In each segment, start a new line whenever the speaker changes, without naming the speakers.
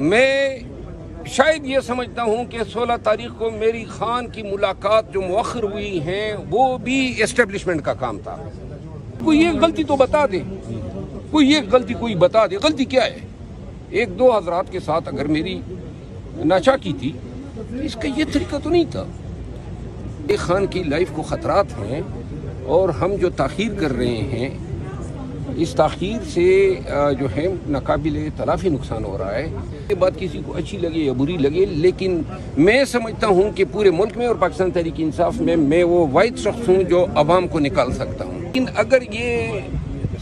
میں شاید یہ سمجھتا ہوں کہ 16 تاریخ کو میری خان کی ملاقات جو مؤخر ہوئی ہیں وہ بھی اسٹیبلشمنٹ کا کام تھا. کوئی ایک غلطی تو بتا دے, کوئی ایک غلطی کوئی بتا دے. غلطی کیا ہے؟ ایک دو حضرات کے ساتھ اگر میری ناچاکی تھی, اس کا یہ طریقہ تو نہیں تھا. ایک خان کی لائف کو خطرات ہیں اور ہم جو تاخیر کر رہے ہیں, اس تاخیر سے جو ہے ناقابل تلافی نقصان ہو رہا ہے. یہ بات کسی کو اچھی لگے یا بری لگے, لیکن میں سمجھتا ہوں کہ پورے ملک میں اور پاکستان تحریک انصاف میں وہ واحد شخص ہوں جو عوام کو نکال سکتا ہوں. لیکن اگر یہ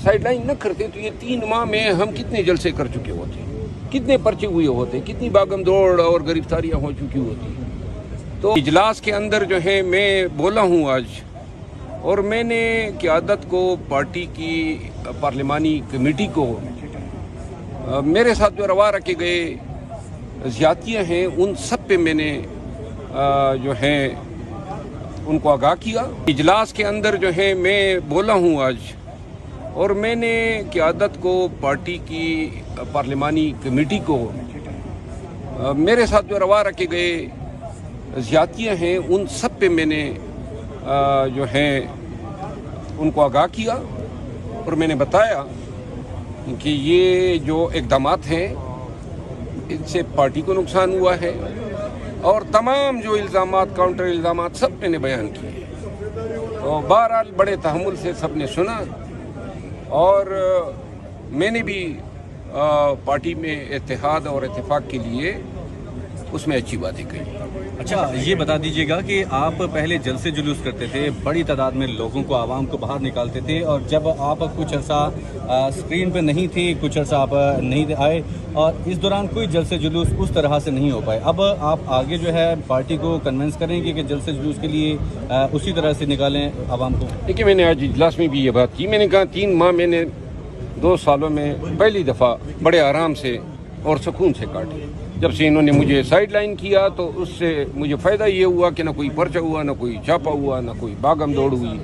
سائیڈ لائن نہ کرتے تو یہ 3 ماہ میں ہم کتنے جلسے کر چکے ہوتے, کتنے پرچے ہوئے ہوتے, کتنی باغم دوڑ اور گرفتاریاں ہو چکی ہوتی. تو اجلاس کے اندر جو ہے میں بولا ہوں آج, اور میں نے قیادت کو, پارٹی کی پارلیمانی کمیٹی کو, میرے ساتھ جو روا رکھے گئے زیادتیاں ہیں ان سب پہ میں نے جو ہے ان کو آگاہ کیا. اجلاس کے اندر جو ہے میں بولا ہوں آج, اور میں نے قیادت کو, پارٹی کی پارلیمانی کمیٹی کو, میرے ساتھ جو روا رکھے گئے زیادتیاں ہیں ان سب پہ میں نے جو ہے ان کو آگاہ کیا, اور میں نے بتایا کہ یہ جو اقدامات ہیں ان سے پارٹی کو نقصان ہوا ہے, اور تمام جو الزامات, کاؤنٹر الزامات سب میں نے بیان کیے. تو بہرحال بڑے تحمل سے سب نے سنا, اور میں نے بھی پارٹی میں اتحاد اور اتفاق کے لیے اس میں اچھی باتیں کہی.
اچھا, یہ بتا دیجیے گا کہ آپ پہلے جلسے جلوس کرتے تھے, بڑی تعداد میں لوگوں کو, عوام کو باہر نکالتے تھے, اور جب آپ کچھ عرصہ اسکرین پہ نہیں تھی, کچھ عرصہ آپ نہیں آئے, اور اس دوران کوئی جلسے جلوس اس طرح سے نہیں ہو پائے. اب آپ آگے جو ہے پارٹی کو کنونس کریں گے کہ جلسے جلوس کے لیے اسی طرح سے نکالیں عوام کو؟
دیکھیے, میں نے آج اجلاس میں بھی یہ بات کی. میں نے کہا 3 ماہ میں نے 2 سالوں میں پہلی دفعہ بڑے آرام سے اور سکون سے کاٹے. جب سے انہوں نے مجھے سائیڈ لائن کیا تو اس سے مجھے فائدہ یہ ہوا کہ نہ کوئی پرچہ ہوا, نہ کوئی چھاپا ہوا, نہ کوئی باغم دوڑ ہوئی.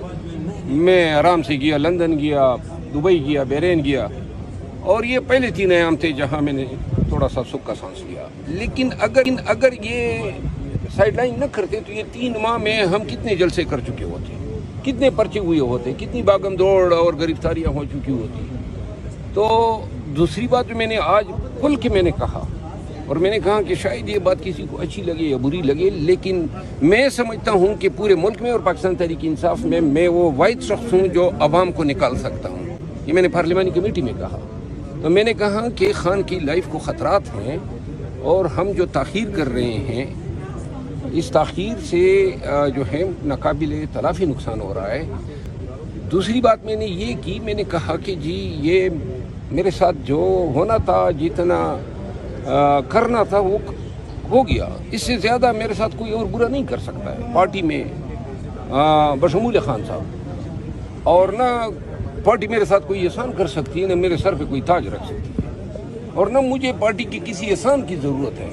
میں آرام سے گیا, لندن گیا, دبئی گیا, بحرین گیا, اور یہ پہلے 3 ایام تھے جہاں میں نے تھوڑا سا سکھ کا سانس لیا. لیکن اگر یہ سائیڈ لائن نہ کرتے تو یہ 3 ماہ میں ہم کتنے جلسے کر چکے ہوتے, کتنے پرچے ہوئے ہوتے, کتنی باغم دوڑ اور گرفتاریاں ہو چکی ہوتی. تو دوسری بات جو میں نے آج کھل کے میں نے کہا, اور میں نے کہا کہ شاید یہ بات کسی کو اچھی لگے یا بری لگے, لیکن میں سمجھتا ہوں کہ پورے ملک میں اور پاکستان تحریک انصاف میں وہ واحد شخص ہوں جو عوام کو نکال سکتا ہوں. یہ میں نے پارلیمانی کمیٹی میں کہا. تو میں نے کہا کہ خان کی لائف کو خطرات ہیں اور ہم جو تاخیر کر رہے ہیں, اس تاخیر سے جو ہے ناقابل تلافی نقصان ہو رہا ہے. دوسری بات میں نے یہ کی, میں نے کہا کہ جی یہ میرے ساتھ جو ہونا تھا, جتنا کرنا تھا وہ ہو گیا. اس سے زیادہ میرے ساتھ کوئی اور برا نہیں کر سکتا ہے پارٹی میں بشمول خان صاحب, اور نہ پارٹی میرے ساتھ کوئی احسان کر سکتی ہے, نہ میرے سر پہ کوئی تاج رکھ سکتی ہے, اور نہ مجھے پارٹی کی کسی احسان کی ضرورت ہے.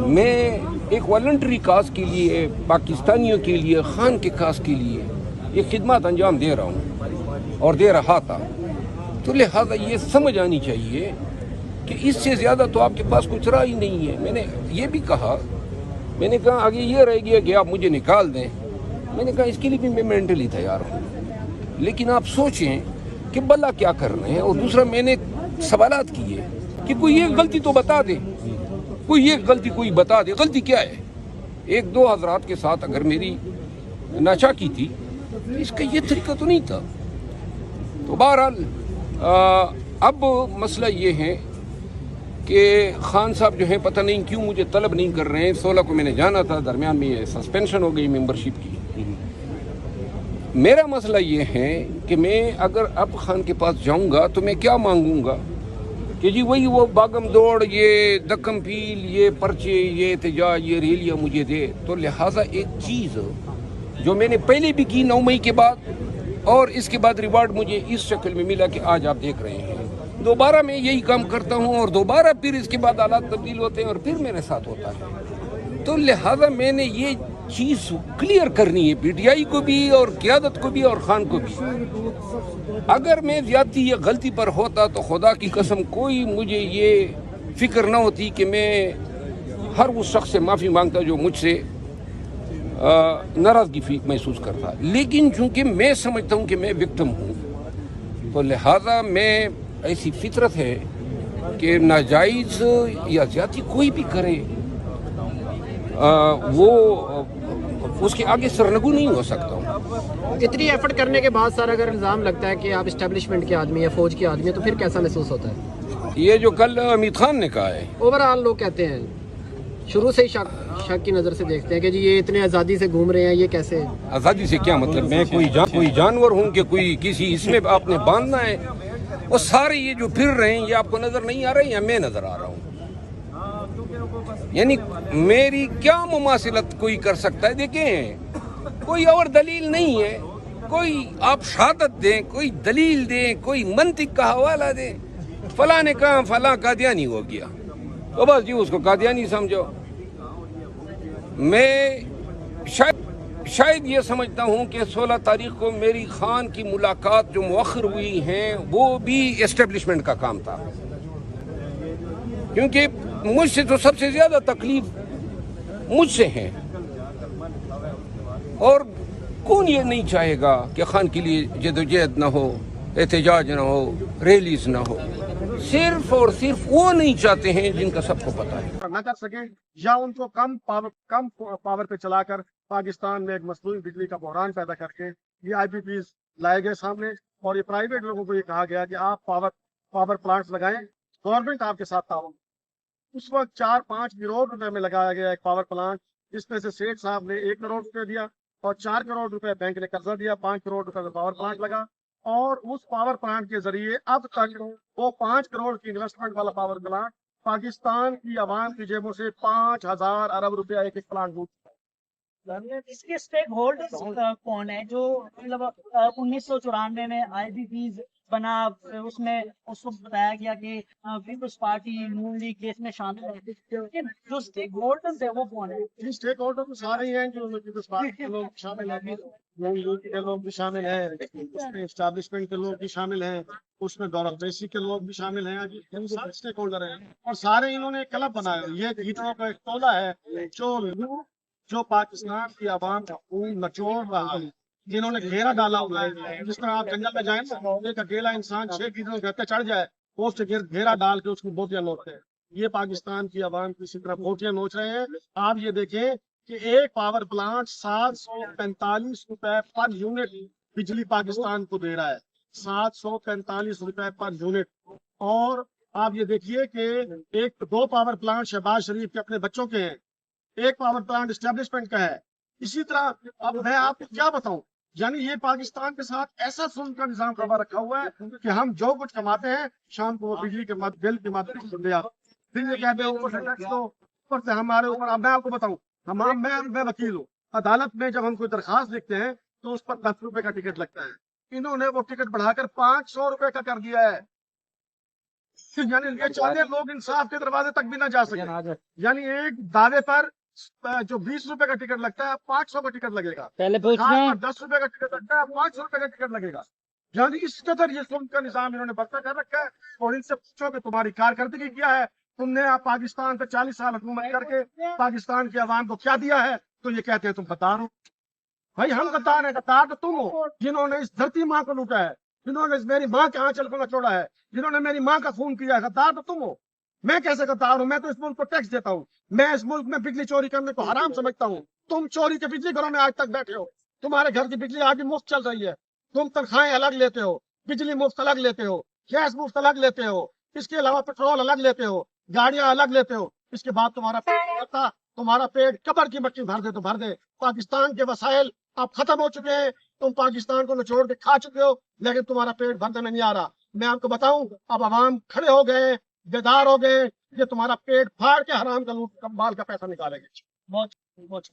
میں ایک والنٹری کاز کے لیے, پاکستانیوں کے لیے, خان کے کاز کے لیے یہ خدمات انجام دے رہا ہوں اور دے رہا تھا. تو لہٰذا یہ سمجھ آنی چاہیے کہ اس سے زیادہ تو آپ کے پاس کچھ رہا ہی نہیں ہے. میں نے یہ بھی کہا, میں نے کہا آگے یہ رہ گیا کہ آپ مجھے نکال دیں. میں نے کہا اس کے لیے بھی میں مینٹلی تیار ہوں, لیکن آپ سوچیں کہ بلا کیا کر رہے ہیں. اور دوسرا میں نے سوالات کیے کہ کوئی ایک غلطی تو بتا دے, کوئی ایک غلطی کوئی بتا دے. غلطی کیا ہے؟ ایک دو حضرات کے ساتھ اگر میری ناچاکی تھی, اس کا یہ طریقہ تو نہیں تھا. تو بہرحال اب مسئلہ یہ ہے کہ خان صاحب جو ہیں پتہ نہیں کیوں مجھے طلب نہیں کر رہے ہیں. 16 کو میں نے جانا تھا, درمیان میں یہ سسپینشن ہو گئی ممبرشپ کی. میرا مسئلہ یہ ہے کہ میں اگر اب خان کے پاس جاؤں گا تو میں کیا مانگوں گا کہ جی وہی وہ باغم دوڑ, یہ دکم پیل, یہ پرچے, یہ احتجاج, یہ ریلیاں مجھے دے. تو لہٰذا ایک چیز جو میں نے پہلے بھی کی 9 مئی کے بعد, اور اس کے بعد ریوارڈ مجھے اس شکل میں ملا کہ آج آپ دیکھ رہے ہیں, دوبارہ میں یہی کام کرتا ہوں, اور دوبارہ پھر اس کے بعد حالات تبدیل ہوتے ہیں اور پھر میرے ساتھ ہوتا ہے. تو لہٰذا میں نے یہ چیز کلیئر کرنی ہے پی ٹی آئی کو بھی, اور قیادت کو بھی, اور خان کو بھی. اگر میں زیادتی یا غلطی پر ہوتا تو خدا کی قسم کوئی مجھے یہ फिक्र न होती कि मैं हर उस शख्स से माफ़ी मांगता जो मुझसे नाराज़गी महसूस करता। लेकिन चूँकि मैं समझता हूँ कि मैं विक्टिम हूँ, तो लिहाजा मैं ऐसी फितरत है कि नाजायज़ या ज़्यादती कोई भी करे वो उसके आगे सरनगू नहीं हो सकता हूँ।
इतनी एफर्ट करने के बाद सर अगर इल्ज़ाम लगता है कि आप इस्टेब्लिशमेंट के आदमी या फौज के आदमी हैं, तो फिर कैसा महसूस होता है?
ये जो कल अमीर खान ने कहा है,
ओवरऑल लोग कहते हैं, शुरू से ही शक की नज़र से देखते हैं कि जी ये इतने आज़ादी से घूम रहे हैं, ये कैसे?
आज़ादी से क्या मतलब? मैं कोई जानवर हूँ कि कोई किसी इसमें आपने बांधना है? वो सारे ये जो फिर रहे हैं, ये आपको नज़र नहीं आ रहे हैं या मैं नज़र आ रहा हूँ? यानी मेरी क्या मुमासिलत कोई कर सकता है? देखें, कोई और दलील नहीं है। कोई आप शहादत दें, कोई दलील दें, कोई मंतिक का हवाला दें, फलां ने कहा फलां कादियानी हो गया, तो बस जी उसको कादियानी समझो। मैं शायद ये समझता हूँ कि 16 तारीख को मेरी खान की मुलाकात जो मुअख्खर हुई हैं वो भी एस्टेब्लिशमेंट का काम था, क्योंकि मुझसे तो सबसे ज़्यादा तकलीफ मुझसे है। और कौन ये नहीं चाहेगा कि खान के लिए जदोजहद ना हो, एहतजाज ना हो, रैलीज ना हो? सिर्फ और सिर्फ वो नहीं चाहते हैं जिनका सबको पता है।
न कर सके या उनको कम पावर पे चलाकर पाकिस्तान में एक मसनूई बिजली का बहरान पैदा करके ये IPPs लाए गए सामने, और ये प्राइवेट लोगों को ये कहा गया कि आप पावर प्लांट्स लगाएं, गवर्नमेंट आपके साथ ताउन। उस वक्त 4-5 करोड़ रुपए में लगाया गया एक पावर प्लांट, इसमें से सेठ साहब ने 1 करोड़ रुपए दिया और 4 करोड़ रुपए बैंक ने कर्जा दिया, 5 करोड़ रुपए में पावर प्लांट लगा। और उस पावर प्लांट के जरिए अब तक वो 5 करोड़ की इन्वेस्टमेंट वाला पावर प्लांट पाकिस्तान की आवाम की जेबों से 5000 अरब रुपया एक प्लांट लूट।
इसके स्टेक होल्डर्स कौन है? जो मतलब 1994 में IPPs बना, उसमें उसको बताया गया कि पीपल्स पार्टी नून लीग केस में शामिल है, जो स्टेक होल्डर्स है वो कौन है?
स्टेक होल्डर तो सारे ही हैं, जो पीपल्स पार्टी के लोग शामिल हैं, नून लीग के लोग भी शामिल हैं, उसमें एस्टैब्लिशमेंट के लोग भी शामिल हैं, उसमें दौलत बेसी के लोग भी शामिल हैं, ये सारे स्टेक होल्डर हैं। और सारे इन्होंने एक क्लब बनाया। ये हीटरों का एक टोला है जो पाकिस्तान की आवाम का खून नचोड़ रहा है, जिन्होंने घेरा डाला हुआ है। जिस तरह आप जंगल में जाए ना, एक अकेला इंसान 6 गिरोह घर पे चढ़ जाए, वो उससे घेरा डाल के उसकी बोटियां नोचते हैं। ये पाकिस्तान की आवाम की इसी तरह बोटियां नोच रहे हैं। आप ये देखें कि एक पावर प्लांट 745 रुपए पर यूनिट बिजली पाकिस्तान को दे रहा है, 745 रुपए पर यूनिट। और आप ये देखिए कि 2 पावर प्लांट शहबाज शरीफ के अपने बच्चों के हैं, एक पावर प्लांट एस्टेब्लिशमेंट का है। इसी तरह अब मैं आपको क्या बताऊं, यानी ये पाकिस्तान के साथ ऐसा सुन का निजाम करवा रखा हुआ है कि हम जो कुछ कमाते हैं शाम को बिजली के बिल के माध्यम से दिया, फिर ये कहते हैं ऊपर से टैक्स दो, ऊपर से हमारे ऊपर। अब मैं आपको बताऊं, मैं वकील हूँ, अदालत में जब हम कोई दरखास्त लिखते हैं तो उस पर 10 रुपए का टिकट लगता है। इन्होंने वो टिकट बढ़ाकर 500 रुपए का कर दिया है। यानी ये चाहते हैं लोग इंसाफ के दरवाजे तक भी ना जा सके। यानी एक दावे पर जो 20 रुपए का टिकट लगता है, 500 का टिकट लगेगा।
पहले
10 रुपए का टिकट लगता है, 500 रुपए का टिकट लगेगा। यानी इस कदर ये सुन का निजाम इन्होंने बरता कर रखा है। और इनसे पूछो कि तुम्हारी कारकर्दगी क्या है, तुमने आप पाकिस्तान पे 40 साल हुकूमत करके पाकिस्तान की आवाम को क्या दिया है? तो ये कहते हैं तुम गद्दार हो। भाई हम गद्दार है? गद्दार तो तुम हो, जिन्होंने इस धरती माँ को लूटा है, जिन्होंने मेरी माँ के आंचल को नचोड़ा है, जिन्होंने मेरी माँ का खून किया है। गद्दार तो तुम हो। मैं कैसे गद्दार हूँ? मैं तो इस मुल्क को टैक्स देता हूँ। मैं इस मुल्क में बिजली चोरी करने को हराम समझता हूँ। तुम चोरी के बिजली घरों में आज तक बैठे हो, तुम्हारे घर की बिजली आज भी मुफ्त चल रही है। तुम तनख्वाहें अलग लेते हो, बिजली मुफ्त अलग लेते हो, गैस मुफ्त अलग लेते हो, इसके अलावा पेट्रोल अलग लेते हो, गाड़ियां अलग लेते हो। इसके बाद तुम्हारा पेट भरता, तुम्हारा पेट कब्र की मट्टी भर दे तो भर दे। पाकिस्तान के वसाइल अब खत्म हो चुके हैं, तुम पाकिस्तान को निचोड़ के खा चुके हो, लेकिन तुम्हारा पेट भरने में नहीं आ रहा। मैं आपको बताऊं, अब आवाम खड़े हो गए, बेदार हो गए, ये तुम्हारा पेट फाड़ के हराम का लूट बाल का पैसा निकालेंगे।
बहुत